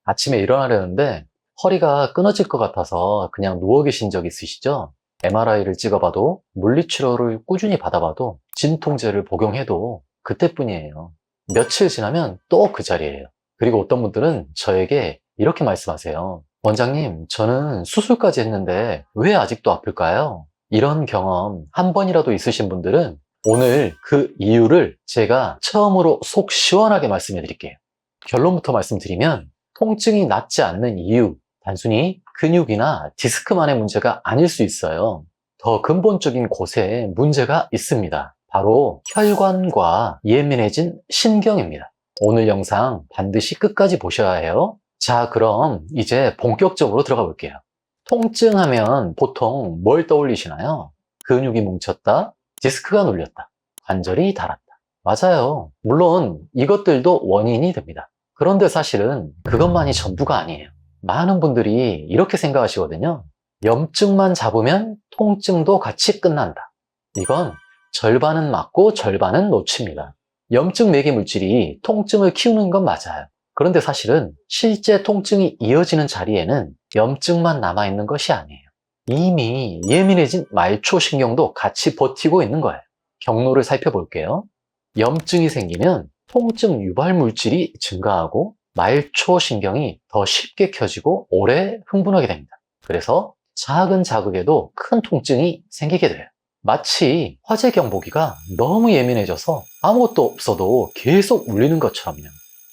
아침에 일어나려는데 허리가 끊어질 것 같아서 그냥 누워 계신 적 있으시죠? MRI를 찍어봐도 물리치료를 꾸준히 받아봐도 진통제를 복용해도 그때뿐이에요. 며칠 지나면 또 그 자리예요. 그리고 어떤 분들은 저에게 이렇게 말씀하세요. 원장님, 저는 수술까지 했는데 왜 아직도 아플까요? 이런 경험 한 번이라도 있으신 분들은 오늘 그 이유를 제가 처음으로 속 시원하게 말씀해 드릴게요. 결론부터 말씀드리면 통증이 낫지 않는 이유, 단순히 근육이나 디스크만의 문제가 아닐 수 있어요. 더 근본적인 곳에 문제가 있습니다. 바로 혈관과 예민해진 신경입니다. 오늘 영상 반드시 끝까지 보셔야 해요. 자, 그럼 이제 본격적으로 들어가 볼게요. 통증하면 보통 뭘 떠올리시나요? 근육이 뭉쳤다, 디스크가 눌렸다, 관절이 닳았다. 맞아요. 물론 이것들도 원인이 됩니다. 그런데 사실은 그것만이 전부가 아니에요. 많은 분들이 이렇게 생각하시거든요. 염증만 잡으면 통증도 같이 끝난다. 이건 절반은 맞고 절반은 놓칩니다. 염증 매개 물질이 통증을 키우는 건 맞아요. 그런데 사실은 실제 통증이 이어지는 자리에는 염증만 남아있는 것이 아니에요. 이미 예민해진 말초신경도 같이 버티고 있는 거예요. 경로를 살펴볼게요. 염증이 생기면 통증 유발 물질이 증가하고 말초신경이 더 쉽게 켜지고 오래 흥분하게 됩니다. 그래서 작은 자극에도 큰 통증이 생기게 돼요. 마치 화재 경보기가 너무 예민해져서 아무것도 없어도 계속 울리는 것처럼요.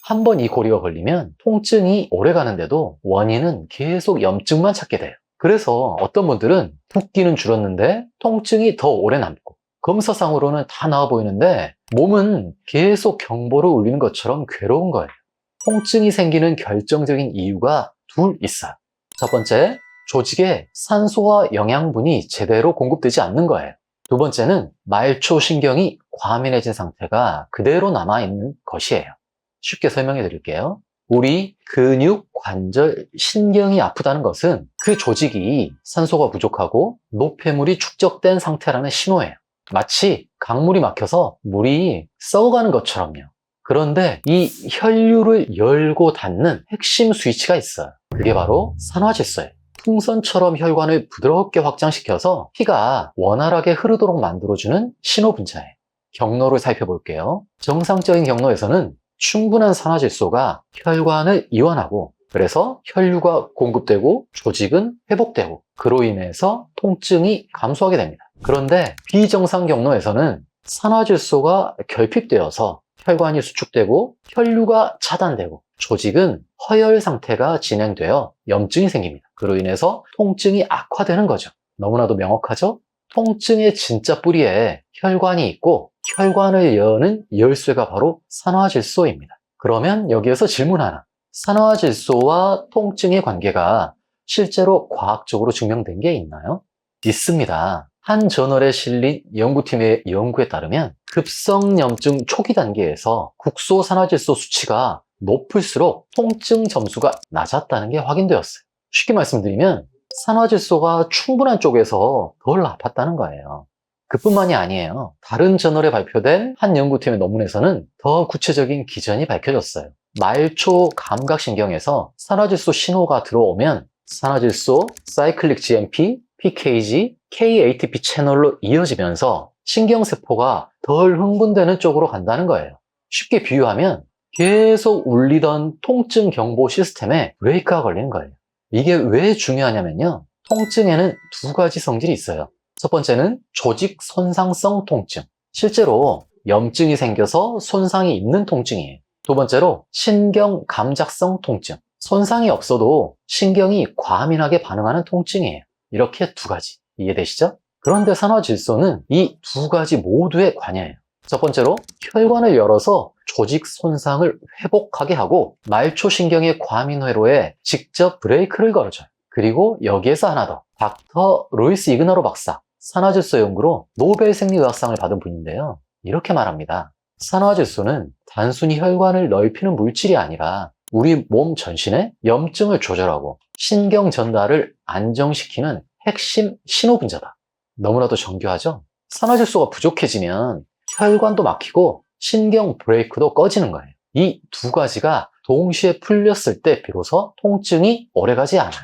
한번 이 고리가 걸리면 통증이 오래 가는데도 원인은 계속 염증만 찾게 돼요. 그래서 어떤 분들은 붓기는 줄었는데 통증이 더 오래 남고 검사상으로는 다 나아 보이는데 몸은 계속 경보를 울리는 것처럼 괴로운 거예요. 통증이 생기는 결정적인 이유가 둘 있어요. 첫 번째, 조직에 산소와 영양분이 제대로 공급되지 않는 거예요. 두 번째는 말초신경이 과민해진 상태가 그대로 남아있는 것이에요. 쉽게 설명해 드릴게요. 우리 근육, 관절, 신경이 아프다는 것은 그 조직이 산소가 부족하고 노폐물이 축적된 상태라는 신호예요. 마치 강물이 막혀서 물이 썩어가는 것처럼요. 그런데 이 혈류를 열고 닫는 핵심 스위치가 있어요. 그게 바로 산화질소예요. 풍선처럼 혈관을 부드럽게 확장시켜서 피가 원활하게 흐르도록 만들어주는 신호분자예요. 경로를 살펴볼게요. 정상적인 경로에서는 충분한 산화질소가 혈관을 이완하고 그래서 혈류가 공급되고 조직은 회복되고 그로 인해서 통증이 감소하게 됩니다. 그런데 비정상 경로에서는 산화질소가 결핍되어서 혈관이 수축되고 혈류가 차단되고 조직은 허열 상태가 진행되어 염증이 생깁니다. 그로 인해서 통증이 악화되는 거죠. 너무나도 명확하죠? 통증의 진짜 뿌리에 혈관이 있고 혈관을 여는 열쇠가 바로 산화질소입니다. 그러면 여기에서 질문 하나. 산화질소와 통증의 관계가 실제로 과학적으로 증명된 게 있나요? 있습니다. 한 저널에 실린 연구팀의 연구에 따르면 급성염증 초기 단계에서 국소산화질소 수치가 높을수록 통증 점수가 낮았다는 게 확인되었어요. 쉽게 말씀드리면 산화질소가 충분한 쪽에서 덜 아팠다는 거예요. 그뿐만이 아니에요. 다른 저널에 발표된 한 연구팀의 논문에서는 더 구체적인 기전이 밝혀졌어요. 말초 감각신경에서 산화질소 신호가 들어오면 산화질소, 사이클릭 GMP, PKG, KATP 채널로 이어지면서 신경세포가 덜 흥분되는 쪽으로 간다는 거예요. 쉽게 비유하면 계속 울리던 통증 경보 시스템에 브레이크가 걸리는 거예요. 이게 왜 중요하냐면요. 통증에는 두 가지 성질이 있어요. 첫 번째는 조직 손상성 통증. 실제로 염증이 생겨서 손상이 있는 통증이에요. 두 번째로 신경 감작성 통증. 손상이 없어도 신경이 과민하게 반응하는 통증이에요. 이렇게 두 가지. 이해되시죠? 그런데 산화질소는 이 두 가지 모두에 관여해요. 첫 번째로 혈관을 열어서 조직 손상을 회복하게 하고 말초신경의 과민회로에 직접 브레이크를 걸어줘요. 그리고 여기에서 하나 더. 닥터 루이스 이그나로 박사, 산화질소 연구로 노벨 생리의학상을 받은 분인데요. 이렇게 말합니다. 산화질소는 단순히 혈관을 넓히는 물질이 아니라 우리 몸 전신의 염증을 조절하고 신경 전달을 안정시키는 핵심 신호분자다. 너무나도 정교하죠? 산화질소가 부족해지면 혈관도 막히고 신경 브레이크도 꺼지는 거예요. 이 두 가지가 동시에 풀렸을 때 비로소 통증이 오래가지 않아요.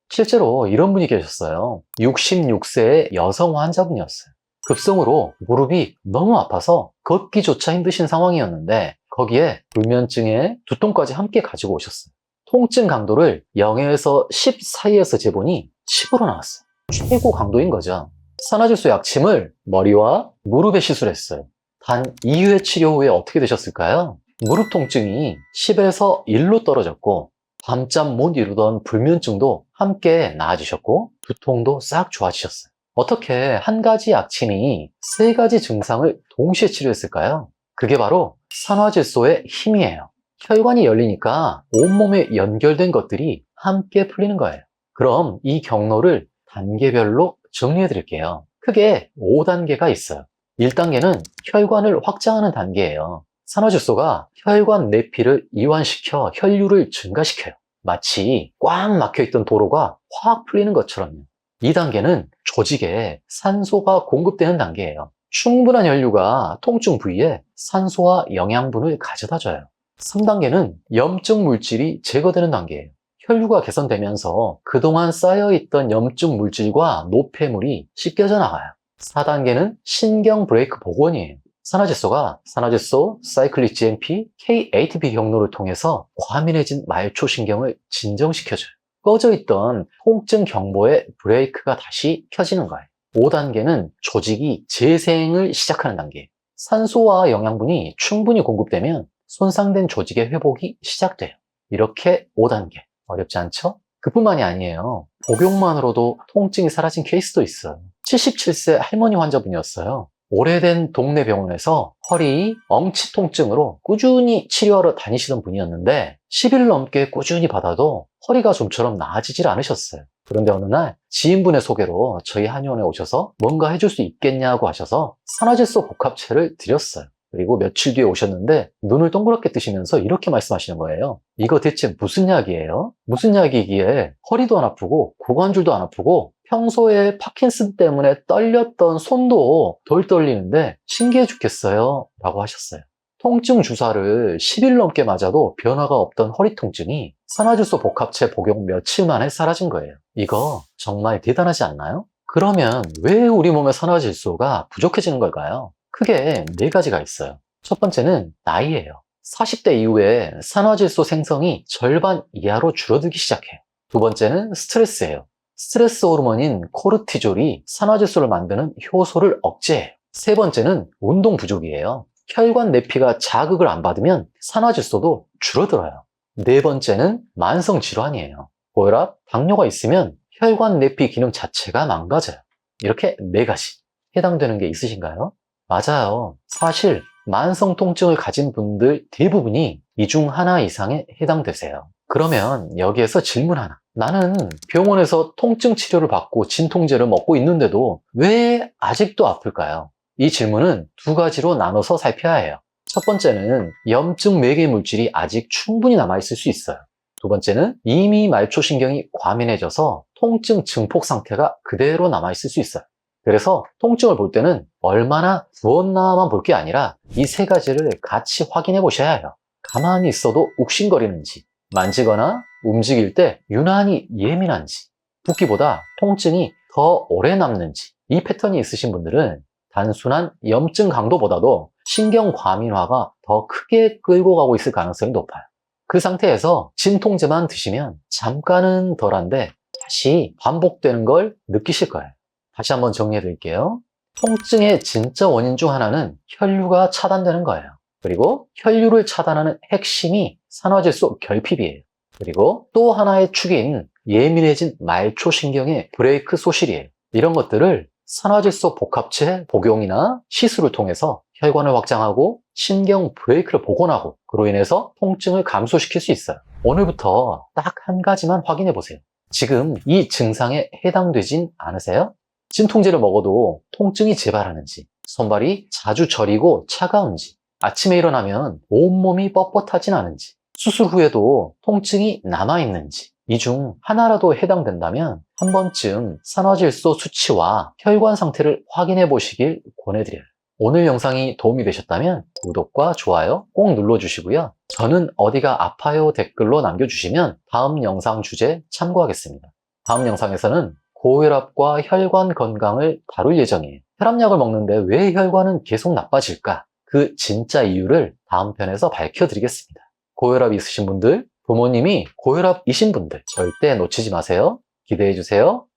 실제로 이런 분이 계셨어요. 66세의 여성 환자분이었어요. 급성으로 무릎이 너무 아파서 걷기조차 힘드신 상황이었는데 거기에 불면증에 두통까지 함께 가지고 오셨어요. 통증 강도를 0에서 10 사이에서 재보니 10으로 나왔어요. 최고 강도인 거죠. 산화질소 약침을 머리와 무릎에 시술했어요. 단 2회 치료 후에 어떻게 되셨을까요? 무릎 통증이 10에서 1로 떨어졌고 밤잠 못 이루던 불면증도 함께 나아지셨고 두통도 싹 좋아지셨어요. 어떻게 한 가지 약침이 세 가지 증상을 동시에 치료했을까요? 그게 바로 산화질소의 힘이에요. 혈관이 열리니까 온몸에 연결된 것들이 함께 풀리는 거예요. 그럼 이 경로를 단계별로 정리해 드릴게요. 크게 5단계가 있어요. 1단계는 혈관을 확장하는 단계예요. 산화질소가 혈관 내피를 이완시켜 혈류를 증가시켜요. 마치 꽉 막혀있던 도로가 확 풀리는 것처럼요. 2단계는 조직에 산소가 공급되는 단계예요. 충분한 혈류가 통증 부위에 산소와 영양분을 가져다줘요. 3단계는 염증 물질이 제거되는 단계예요. 혈류가 개선되면서 그동안 쌓여있던 염증 물질과 노폐물이 씻겨져 나가요. 4단계는 신경 브레이크 복원이에요. 산화질소가 산화질소, 사이클릭 GMP, K-ATP 경로를 통해서 과민해진 말초신경을 진정시켜줘요. 꺼져있던 통증 경보의 브레이크가 다시 켜지는 거예요. 5단계는 조직이 재생을 시작하는 단계예요. 산소와 영양분이 충분히 공급되면 손상된 조직의 회복이 시작돼요. 이렇게 5단계. 어렵지 않죠? 그뿐만이 아니에요. 복용만으로도 통증이 사라진 케이스도 있어요. 77세 할머니 환자분이었어요. 오래된 동네 병원에서 허리, 엉치 통증으로 꾸준히 치료하러 다니시던 분이었는데 10일 넘게 꾸준히 받아도 허리가 좀처럼 나아지질 않으셨어요. 그런데 어느 날 지인분의 소개로 저희 한의원에 오셔서 뭔가 해줄 수 있겠냐고 하셔서 산화질소 복합체를 드렸어요. 그리고 며칠 뒤에 오셨는데 눈을 동그랗게 뜨시면서 이렇게 말씀하시는 거예요. 이거 대체 무슨 약이에요? 무슨 약이기에 허리도 안 아프고 고관절도 안 아프고 평소에 파킨슨 때문에 떨렸던 손도 덜 떨리는데 신기해 죽겠어요 라고 하셨어요. 통증 주사를 10일 넘게 맞아도 변화가 없던 허리 통증이 산화질소 복합체 복용 며칠 만에 사라진 거예요. 이거 정말 대단하지 않나요? 그러면 왜 우리 몸의 산화질소가 부족해지는 걸까요? 크게 4가지가 있어요. 첫 번째는 나이예요. 40대 이후에 산화질소 생성이 절반 이하로 줄어들기 시작해요. 두 번째는 스트레스예요. 스트레스 호르몬인 코르티졸이 산화질소를 만드는 효소를 억제해요. 세 번째는 운동 부족이에요. 혈관 내피가 자극을 안 받으면 산화질소도 줄어들어요. 네 번째는 만성 질환이에요. 고혈압, 당뇨가 있으면 혈관 내피 기능 자체가 망가져요. 이렇게 4가지. 해당되는 게 있으신가요? 맞아요. 사실 만성 통증을 가진 분들 대부분이 이 중 하나 이상에 해당되세요. 그러면 여기에서 질문 하나. 나는 병원에서 통증 치료를 받고 진통제를 먹고 있는데도 왜 아직도 아플까요? 이 질문은 2가지로 나눠서 살펴야 해요. 첫 번째는 염증 매개 물질이 아직 충분히 남아있을 수 있어요. 두 번째는 이미 말초신경이 과민해져서 통증 증폭 상태가 그대로 남아있을 수 있어요. 그래서 통증을 볼 때는 얼마나 부었나만 볼 게 아니라 이 3가지를 같이 확인해 보셔야 해요. 가만히 있어도 욱신거리는지, 만지거나 움직일 때 유난히 예민한지, 붓기보다 통증이 더 오래 남는지, 이 패턴이 있으신 분들은 단순한 염증 강도보다도 신경 과민화가 더 크게 끌고 가고 있을 가능성이 높아요. 그 상태에서 진통제만 드시면 잠깐은 덜한데 다시 반복되는 걸 느끼실 거예요. 다시 한번 정리해 드릴게요. 통증의 진짜 원인 중 하나는 혈류가 차단되는 거예요. 그리고 혈류를 차단하는 핵심이 산화질소 결핍이에요. 그리고 또 하나의 축인 예민해진 말초신경의 브레이크 소실이에요. 이런 것들을 산화질소 복합체 복용이나 시술을 통해서 혈관을 확장하고 신경 브레이크를 복원하고 그로 인해서 통증을 감소시킬 수 있어요. 오늘부터 딱 한 가지만 확인해 보세요. 지금 이 증상에 해당되진 않으세요? 진통제를 먹어도 통증이 재발하는지, 손발이 자주 저리고 차가운지, 아침에 일어나면 온몸이 뻣뻣하진 않은지, 수술 후에도 통증이 남아있는지, 이 중 하나라도 해당된다면 한 번쯤 산화질소 수치와 혈관 상태를 확인해 보시길 권해드려요. 오늘 영상이 도움이 되셨다면 구독과 좋아요 꼭 눌러주시고요. 저는 어디가 아파요 댓글로 남겨주시면 다음 영상 주제 참고하겠습니다. 다음 영상에서는 고혈압과 혈관 건강을 다룰 예정이에요. 혈압약을 먹는데 왜 혈관은 계속 나빠질까? 그 진짜 이유를 다음 편에서 밝혀드리겠습니다. 고혈압 있으신 분들, 부모님이 고혈압이신 분들 절대 놓치지 마세요. 기대해주세요.